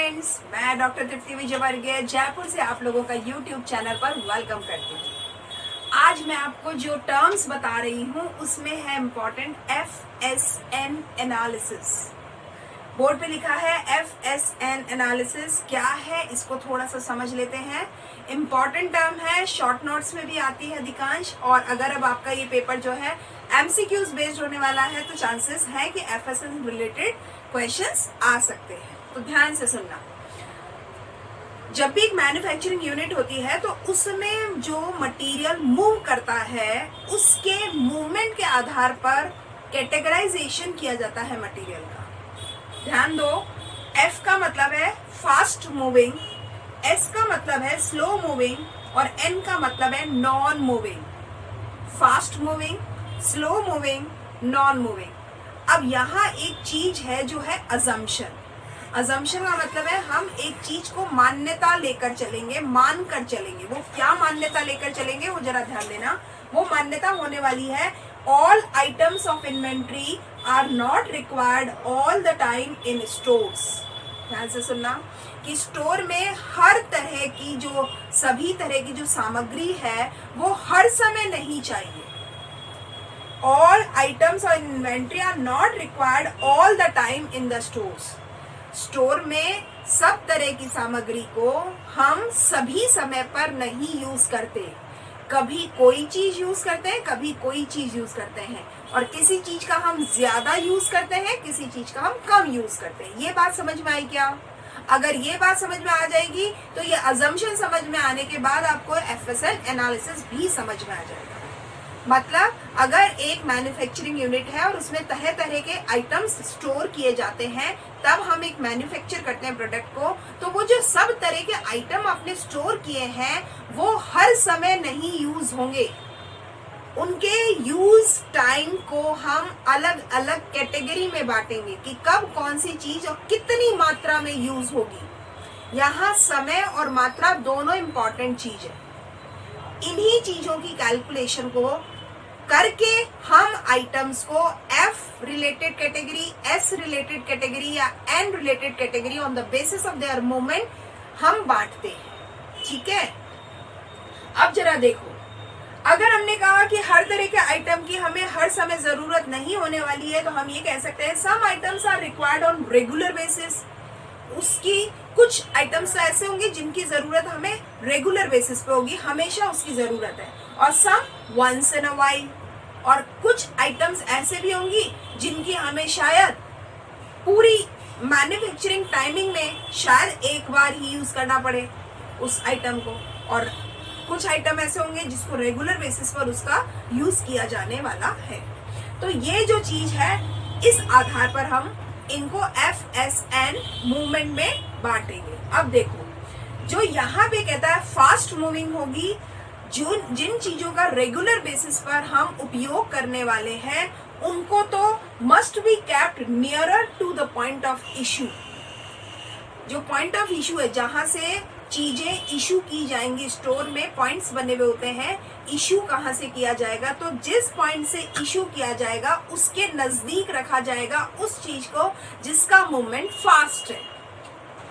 Friends, मैं doctor तृप्ति विजयवर्गीय जयपुर से आप लोगों का यूट्यूब चैनल पर वेलकम करती हूँ। आज मैं आपको जो टर्म्स बता रही हूँ उसमें है इम्पोर्टेंट FSN एनालिसिस। बोर्ड पे लिखा है FSN एनालिसिस क्या है, इसको थोड़ा सा समझ लेते हैं। इम्पॉर्टेंट टर्म है, शॉर्ट नोट्स में भी आती है अधिकांश, और अगर अब आपका ये पेपर जो है MCQs बेस्ड होने वाला है तो चांसेस है कि FSN रिलेटेड क्वेश्चंस आ सकते हैं। तो ध्यान से सुनना। जब भी एक मैन्युफैक्चरिंग यूनिट होती है तो उसमें जो मटेरियल मूव करता है उसके मूवमेंट के आधार पर कैटेगराइजेशन किया जाता है मटेरियल का। ध्यान दो, F का मतलब है फास्ट मूविंग, S का मतलब है स्लो मूविंग और N का मतलब है non moving. Fast moving, slow moving, non moving. अब यहाँ एक चीज है जो है अजम्पशन। अजम्पशन का मतलब है हम एक चीज को मान्यता लेकर चलेंगे, मान कर चलेंगे। वो क्या मान्यता लेकर चलेंगे वो जरा ध्यान देना। वो मान्यता होने वाली है all items of inventory are not required all the time in stores. ध्यान से सुनना कि स्टोर में हर तरह की जो सभी तरह की जो सामग्री है वो हर समय नहीं चाहिए। All items of inventory are not required all the time in the stores. Store में सब तरह की सामग्री को हम सभी समय पर नहीं यूज करते। कभी कोई चीज यूज करते हैं, कभी कोई चीज यूज करते हैं, और किसी चीज का हम ज्यादा यूज करते हैं, किसी चीज का हम कम यूज करते हैं। ये बात समझ में आई क्या? अगर ये बात समझ में आ जाएगी तो ये अजम्पशन समझ में आने के बाद आपको FSN एनालिसिस भी समझ में आ जाएगा। मतलब अगर एक मैन्युफैक्चरिंग यूनिट है और उसमें तरह तरह के आइटम्स स्टोर किए जाते हैं, तब हम एक मैन्युफैक्चर करते हैं प्रोडक्ट को, तो वो जो सब तरह के आइटम आपने स्टोर किए हैं वो हर समय नहीं यूज होंगे। उनके यूज टाइम को हम अलग अलग कैटेगरी में बांटेंगे कि कब कौन सी चीज और कितनी मात्रा में यूज होगी। यहाँ समय और मात्रा दोनों इंपॉर्टेंट चीज है। इन्हीं चीजों की कैलकुलेशन को करके हम आइटम्स को F related category, S related category या N related category on the basis of their movement हम बांटते हैं। ठीक है, अब जरा देखो, अगर हमने कहा कि हर तरह के आइटम की हमें हर समय जरूरत नहीं होने वाली है तो हम ये कह सकते हैं some items are required on regular basis. उसकी कुछ आइटम्स तो ऐसे होंगे जिनकी जरूरत हमें रेगुलर बेसिस पे होगी, हमेशा उसकी जरूरत है, और सम वंस इन अ वाइल। और कुछ आइटम्स ऐसे भी होंगी जिनकी हमें शायद पूरी मैन्युफैक्चरिंग टाइमिंग में शायद एक बार ही यूज करना पड़े उस आइटम को, और कुछ आइटम ऐसे होंगे जिसको रेगुलर बेसिस पर उसका यूज किया जाने वाला है। तो ये जो चीज है इस आधार पर हम इनको FSN मूवमेंट में बांटेंगे। अब देखो, जो यहाँ पे कहता है फास्ट मूविंग होगी, जिन चीजों का रेगुलर बेसिस पर हम उपयोग करने वाले हैं उनको तो must be kept nearer to the point of issue. जो पॉइंट ऑफ इशू है, जहां से चीजें इशू की जाएंगी, स्टोर में पॉइंट्स बने हुए होते हैं, इशू कहाँ से किया जाएगा, तो जिस पॉइंट से इशू किया जाएगा उसके नजदीक रखा जाएगा उस चीज को जिसका मूवमेंट फास्ट है।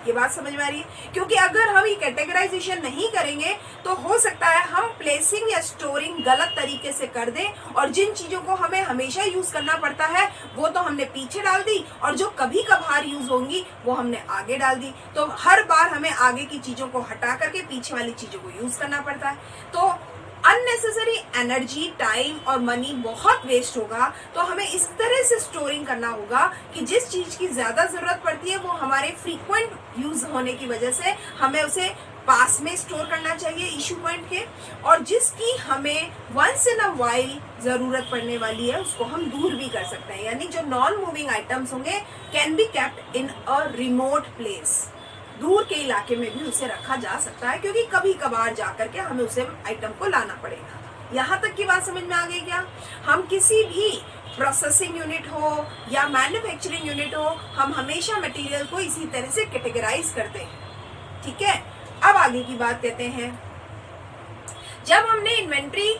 ये बात समझ में आ रही है? क्योंकि अगर हम ये कैटेगराइजेशन नहीं करेंगे तो हो सकता है हम प्लेसिंग या स्टोरिंग गलत तरीके से कर दें, और जिन चीजों को हमें हमेशा यूज करना पड़ता है वो तो हमने पीछे डाल दी, और जो कभी कभार यूज होंगी वो हमने आगे डाल दी। तो हर बार हमें आगे की चीजों को हटा करके पीछे वाली चीजों को यूज करना पड़ता है। तो अननेसेसरी एनर्जी, टाइम और मनी बहुत वेस्ट होगा। तो हमें इस तरह से स्टोरिंग करना होगा कि जिस चीज की ज्यादा जरूरत पड़ती है वो हमारे फ्रीक्वेंट यूज होने की वजह से हमें उसे पास में स्टोर करना चाहिए इशू पॉइंट के, और जिसकी हमें वंस इन अ वाइल जरूरत पड़ने वाली है उसको हम दूर भी कर सकते हैं। यानी जो नॉन मूविंग आइटम्स होंगे can be kept in a remote place. दूर के इलाके में भी उसे रखा जा सकता है, क्योंकि कभी कभार जाकर के हमें उसे आइटम को लाना पड़ेगा। यहाँ तक की बात समझ में आ गई क्या? हम किसी भी प्रोसेसिंग यूनिट हो या मैन्युफैक्चरिंग यूनिट हो, हम हमेशा मटेरियल को इसी तरह से कैटेगराइज करते हैं। ठीक है, अब आगे की बात कहते हैं। जब हमने इन्वेंट्री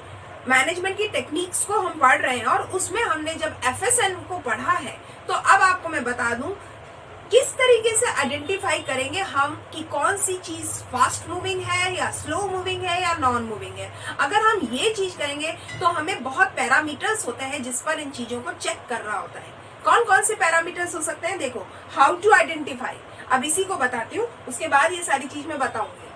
मैनेजमेंट की टेक्निक्स को हम पढ़ रहे हैं और उसमें हमने जब FSN को पढ़ा है, तो अब आपको मैं बता दूं किस तरीके से आइडेंटिफाई करेंगे हम कि कौन सी चीज फास्ट मूविंग है या स्लो मूविंग है या नॉन मूविंग है। अगर हम ये चीज करेंगे तो हमें बहुत पैरामीटर्स होते हैं जिस पर इन चीजों को चेक कर रहा होता है। कौन कौन से पैरामीटर्स हो सकते हैं, देखो, हाउ टू आइडेंटिफाई, अब इसी को बताती हूँ, उसके बाद ये सारी चीज मैं बताऊंगी।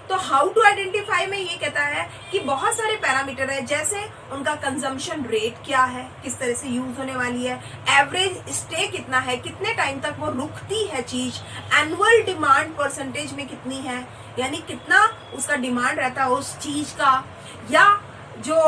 तो हाउ टू आइडेंटिफाई में ये कहता है कि बहुत सारे पैरामीटर है, जैसे उनका कंजम्पशन रेट क्या है, किस तरह से यूज होने वाली है, एवरेज स्टे कितना है, कितने टाइम तक वो रुकती है चीज, एनुअल डिमांड परसेंटेज में कितनी है, यानी कितना उसका डिमांड रहता है उस चीज का, या जो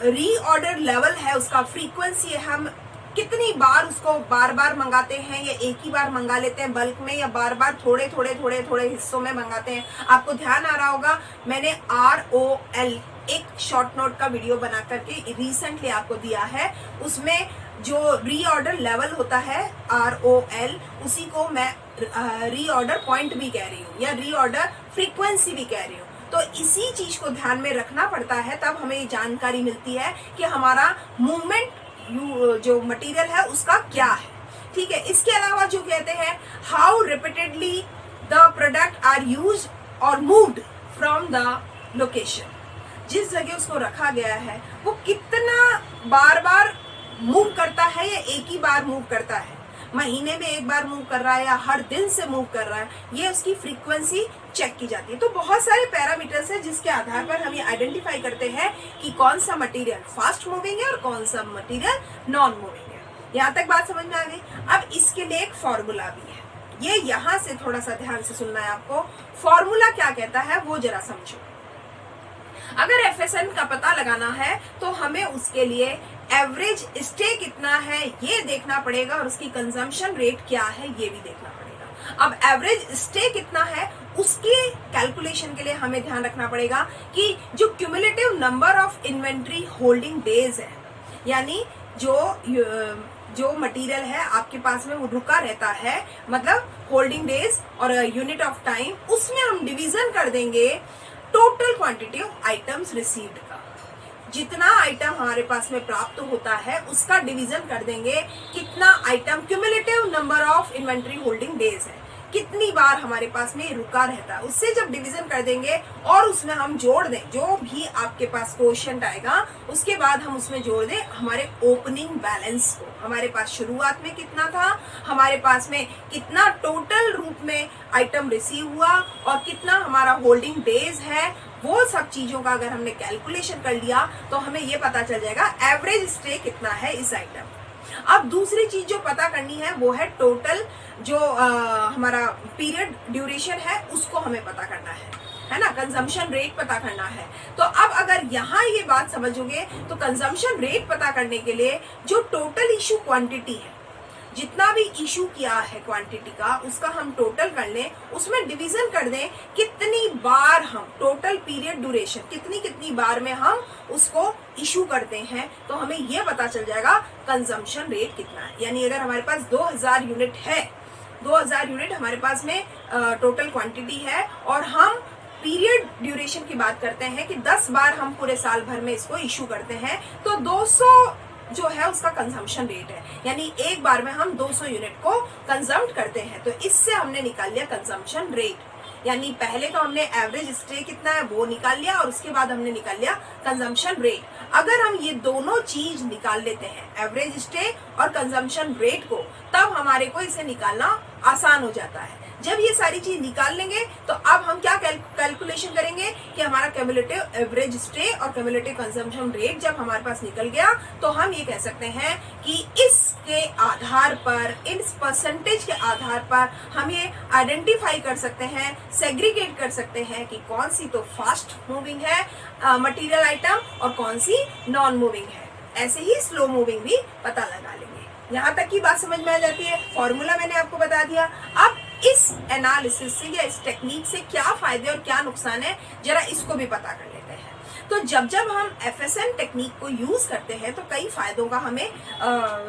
रीऑर्डर लेवल है उसका फ्रीक्वेंसी है, हम कितनी बार उसको बार बार मंगाते हैं या एक ही बार मंगा लेते हैं बल्क में, या बार बार थोड़े थोड़े थोड़े थोड़े हिस्सों में मंगाते हैं। आपको ध्यान आ रहा होगा, मैंने ROL एक शॉर्ट नोट का वीडियो बना करके रिसेंटली आपको दिया है, उसमें जो रीऑर्डर लेवल होता है ROL, उसी को मैं रीऑर्डर पॉइंट भी कह रही हूँ या रीऑर्डर फ्रीक्वेंसी भी कह रही हूँ। तो इसी चीज को ध्यान में रखना पड़ता है, तब हमें ये जानकारी मिलती है कि हमारा मूवमेंट जो मटेरियल है उसका क्या है। ठीक है, इसके अलावा जो कहते हैं how repeatedly the product are used और मूव्ड फ्रॉम द लोकेशन, जिस जगह उसको रखा गया है वो कितना बार बार मूव करता है या एक ही बार मूव करता है, महीने में एक बार मूव कर रहा है या हर दिन से मूव कर रहा है, ये उसकी फ्रीक्वेंसी चेक की जाती है। तो बहुत सारे पैरामीटर्स हैं जिसके आधार पर हम ये आइडेंटिफाई करते हैं कि कौन सा मटेरियल फास्ट मूविंग है और कौन सा मटेरियल नॉन मूविंग है। यहाँ तक बात समझ में आ गई। अब इसके लिए एक फॉर्मूला भी है, ये यहाँ से थोड़ा सा ध्यान से सुनना है आपको। फॉर्मूला क्या कहता है वो जरा समझो। अगर FSN का पता लगाना है तो हमें उसके लिए एवरेज स्टे कितना है ये देखना पड़ेगा और उसकी कंजम्पशन रेट क्या है ये भी देखना पड़ेगा। अब एवरेज स्टे कितना है उसके कैलकुलेशन के लिए हमें ध्यान रखना पड़ेगा कि जो cumulative number of inventory holding days है, यानी जो मटेरियल है आपके पास में वो रुका रहता है, मतलब होल्डिंग डेज और यूनिट ऑफ टाइम, उसमें हम डिवीजन कर देंगे total quantity of items received का। जितना आइटम हमारे पास में प्राप्त होता है उसका डिवीजन कर देंगे कितना item, cumulative number of inventory holding days है, कितनी बार हमारे पास में रुका रहता है, उससे जब डिवीजन कर देंगे और उसमें हम जोड़ दें जो भी आपके पास क्वोशिएंट आएगा, उसके बाद हम उसमें जोड़ दें हमारे ओपनिंग बैलेंस को, हमारे पास शुरुआत में कितना था, हमारे पास में कितना टोटल रूप में आइटम रिसीव हुआ और कितना हमारा होल्डिंग डेज है, वो सब चीजों का अगर हमने कैलकुलेशन कर लिया तो हमें ये पता चल जाएगा एवरेज स्टे कितना है इस आइटम। अब दूसरी चीज जो पता करनी है वो है टोटल जो हमारा पीरियड ड्यूरेशन है उसको हमें पता करना है ना, कंजम्पशन रेट पता करना है। तो अब अगर यहाँ ये बात समझोगे तो कंजम्पशन रेट पता करने के लिए जो टोटल इशू क्वांटिटी है, जितना भी इशू किया है क्वांटिटी का, उसका हम टोटल कर लें, उसमें डिवीजन कर दें कितनी बार हम टोटल पीरियड ड्यूरेशन कितनी बार में हम उसको इशू करते हैं, तो हमें यह पता चल जाएगा कंजम्पशन रेट कितना है। यानी अगर हमारे पास 2000 यूनिट है, 2000 यूनिट हमारे पास में टोटल क्वांटिटी है और हम पीरियड ड्यूरेशन की बात करते हैं कि 10 बार हम पूरे साल भर में इसको इशू करते हैं, तो 200 जो है उसका कंजम्पशन रेट है, यानी एक बार में हम 200 यूनिट को कंज्यूम करते हैं। तो इससे हमने निकाल लिया कंजम्पशन रेट, यानी पहले तो हमने एवरेज स्टे कितना है वो निकाल लिया और उसके बाद हमने निकाल लिया कंजम्पशन रेट। अगर हम ये दोनों चीज निकाल लेते हैं, एवरेज स्टे और कंजम्पशन रेट को, तब हमारे को इसे निकालना आसान हो जाता है। जब ये सारी चीज निकाल लेंगे तो अब हम क्या कैलकुलेशन करेंगे कि हमारा क्यूमुलेटिव एवरेज स्टे और क्यूमुलेटिव कंजम्पशन रेट जब हमारे पास निकल गया तो हम ये कह सकते हैं कि इसके आधार पर, इस परसेंटेज के आधार पर हम ये आइडेंटिफाई कर सकते हैं, सेग्रीगेट कर सकते हैं कि कौन सी तो फास्ट मूविंग है मटेरियल आइटम और कौन सी नॉन मूविंग है। ऐसे ही स्लो मूविंग भी पता लगा लेंगे। यहाँ तक की बात समझ में आ जाती है। फॉर्मूला मैंने आपको बता दिया। अब इस एनालिसिस से या इस टेक्निक से क्या फायदे और क्या नुकसान है, जरा इसको भी पता कर लेते हैं। तो जब हम FSN टेक्निक को यूज करते हैं तो कई फायदों का हमें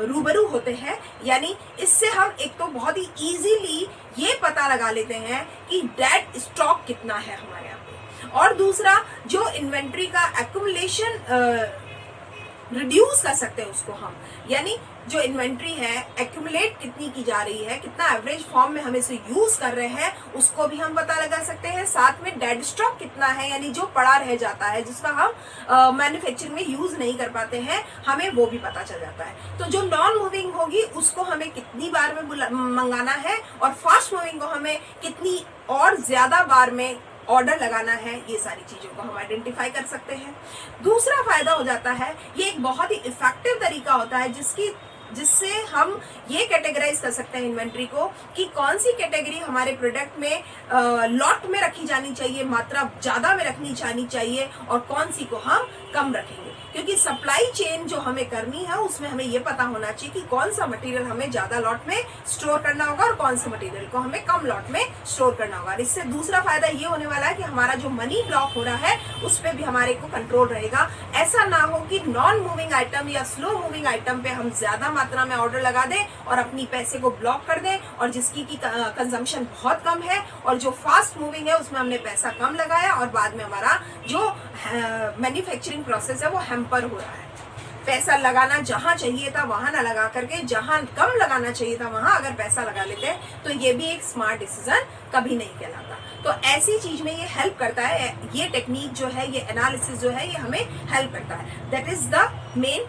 रूबरू होते हैं। यानी इससे हम एक तो बहुत ही इजीली ये पता लगा लेते हैं कि डेड स्टॉक कितना है हमारे यहाँ पे, और दूसरा जो इन्वेंट्री का एक्यूमुलेशन रिड्यूस कर सकते हैं उसको हम, यानी जो इन्वेंट्री है एक्यूमुलेट कितनी की जा रही है, कितना एवरेज फॉर्म में हम इसे यूज कर रहे हैं उसको भी हम पता लगा सकते हैं। साथ में डेड स्टॉक कितना है, यानी जो पड़ा रह जाता है जिसका हम मैन्युफैक्चरिंग में यूज नहीं कर पाते हैं, हमें वो भी पता चल जाता है। तो जो नॉन मूविंग होगी उसको हमें कितनी बार में मंगाना है और फास्ट मूविंग को हमें कितनी और ज्यादा बार में ऑर्डर लगाना है, ये सारी चीजों को हम आइडेंटिफाई कर सकते हैं। दूसरा फायदा हो जाता है, ये एक बहुत ही इफेक्टिव तरीका होता है जिससे हम ये कैटेगराइज कर सकते हैं इन्वेंट्री को कि कौन सी कैटेगरी हमारे प्रोडक्ट में लॉट में रखी जानी चाहिए, मात्रा ज्यादा में रखनी जानी चाहिए, और कौन सी को हम कम रखेंगे। क्योंकि सप्लाई चेन जो हमें करनी है उसमें हमें ये पता होना चाहिए कि कौन सा मटेरियल हमें ज्यादा लॉट में स्टोर करना होगा और कौन से मटेरियल को हमें कम लॉट में स्टोर करना होगा। इससे दूसरा फायदा ये होने वाला है कि हमारा जो मनी ब्लॉक हो रहा है उस पर भी हमारे को कंट्रोल रहेगा। ऐसा ना हो कि नॉन मूविंग आइटम या स्लो मूविंग आइटम पे हम ज्यादा मात्रा में ऑर्डर लगा दें और अपनी पैसे को ब्लॉक कर दें, और जिसकी की कंजम्पशन बहुत कम है और जो फास्ट मूविंग है उसमें हमने पैसा कम लगाया और बाद में हमारा जो मैन्युफैक्चरिंग प्रोसेस है वो हैम्पर हो रहा है। पैसा लगाना जहां चाहिए था वहां ना लगा करके जहां कम लगाना चाहिए था वहां अगर पैसा लगा लेते हैं तो ये भी एक स्मार्ट डिसीजन कभी नहीं कहलाता। तो ऐसी चीज में ये हेल्प करता है, ये टेक्निक जो है, ये एनालिसिस जो है, ये हमें हेल्प करता है। That is the main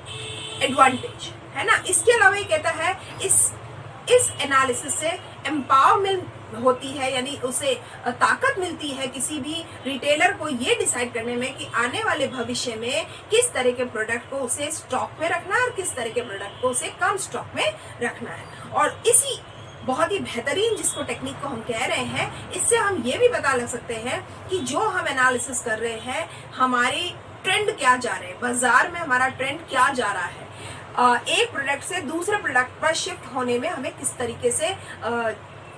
advantage, है ना। इसके अलावा ये कहता है इस एनालिसिस से एम्पावरमेंट होती है, यानी उसे ताकत मिलती है किसी भी रिटेलर को ये डिसाइड करने में कि आने वाले भविष्य में किस तरह के प्रोडक्ट को उसे स्टॉक में रखना है और किस तरह के प्रोडक्ट को उसे कम स्टॉक में रखना है। और इसी बहुत ही बेहतरीन जिसको टेक्निक को हम कह रहे हैं, इससे हम ये भी पता लग सकते हैं कि जो हम एनालिसिस कर रहे हैं हमारी ट्रेंड क्या जा रहे हैं, बाजार में हमारा ट्रेंड क्या जा रहा है, एक प्रोडक्ट से दूसरे प्रोडक्ट पर शिफ्ट होने में हमें किस तरीके से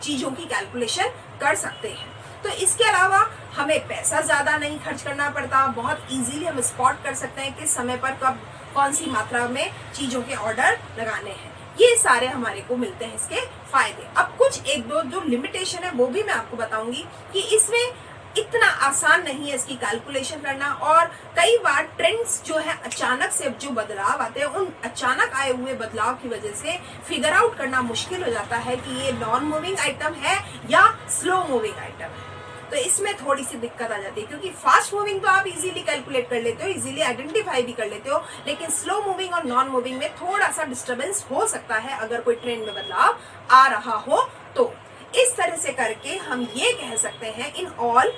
चीजों की कैलकुलेशन कर सकते हैं। तो इसके अलावा हमें पैसा ज्यादा नहीं खर्च करना पड़ता, बहुत इजीली हम स्पॉट कर सकते हैं किस समय पर कब कौन सी मात्रा में चीजों के ऑर्डर लगाने हैं। ये सारे हमारे को मिलते हैं इसके फायदे। अब कुछ एक दो जो लिमिटेशन है वो भी मैं आपको बताऊंगी कि इसमें इतना आसान नहीं है इसकी कैलकुलेशन करना, और कई बार ट्रेंड्स जो है अचानक से जो बदलाव आते हैं उन अचानक आए हुए बदलाव की वजह से फिगर आउट करना मुश्किल हो जाता है कि ये नॉन मूविंग आइटम है या स्लो मूविंग आइटम है। तो इसमें थोड़ी सी दिक्कत आ जाती है, क्योंकि फास्ट मूविंग तो आप इजीली कैलकुलेट कर लेते हो, इजीली आइडेंटिफाई भी कर लेते हो, लेकिन स्लो मूविंग और नॉन मूविंग में थोड़ा सा डिस्टर्बेंस हो सकता है अगर कोई ट्रेंड में बदलाव आ रहा हो। तो इस तरह से करके हम ये कह सकते हैं in all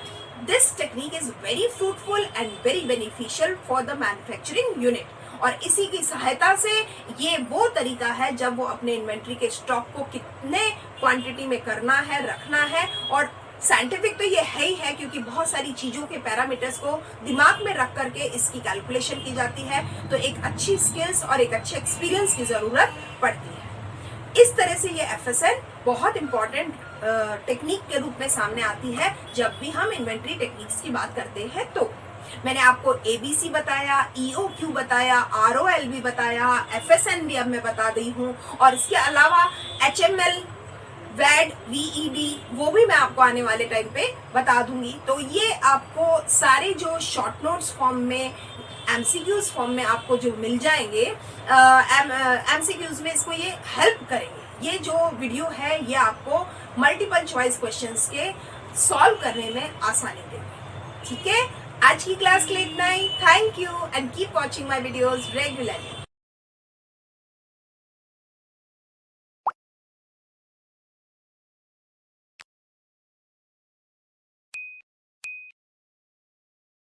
this technique is very fruitful and very beneficial for the manufacturing unit. और इसी की सहायता से ये वो तरीका है जब वो अपने इन्वेंट्री के स्टॉक को कितने क्वांटिटी में करना है, रखना है, और साइंटिफिक तो ये है ही है क्योंकि बहुत सारी चीजों के पैरामीटर्स को दिमाग में रख करके इसकी कैलकुलेशन की जाती है। तो एक अच्छी स्किल्स और एक अच्छे एक्सपीरियंस की जरूरत पड़ती है। इस तरह से ये FSN बहुत इंपॉर्टेंट टेक्निक के रूप में सामने आती है जब भी हम इन्वेंट्री टेक्निक्स की बात करते हैं। तो मैंने आपको ABC बताया, EOQ बताया, ROL भी बताया, FSN भी अब मैं बता दी हूँ, और इसके अलावा HML, वैड, VED वो भी मैं आपको आने वाले टाइम पे बता दूंगी। तो ये आपको सारे जो शॉर्ट नोट्स फॉर्म में, MCQs फॉर्म में आपको जो मिल जाएंगे, MCQs में इसको ये हेल्प करेंगे। ये जो वीडियो है ये आपको मल्टीपल चॉइस क्वेश्चंस के सॉल्व करने में आसानी देगी। ठीक है, आज की क्लास के लिए इतना ही। Thank you and keep watching my videos regularly.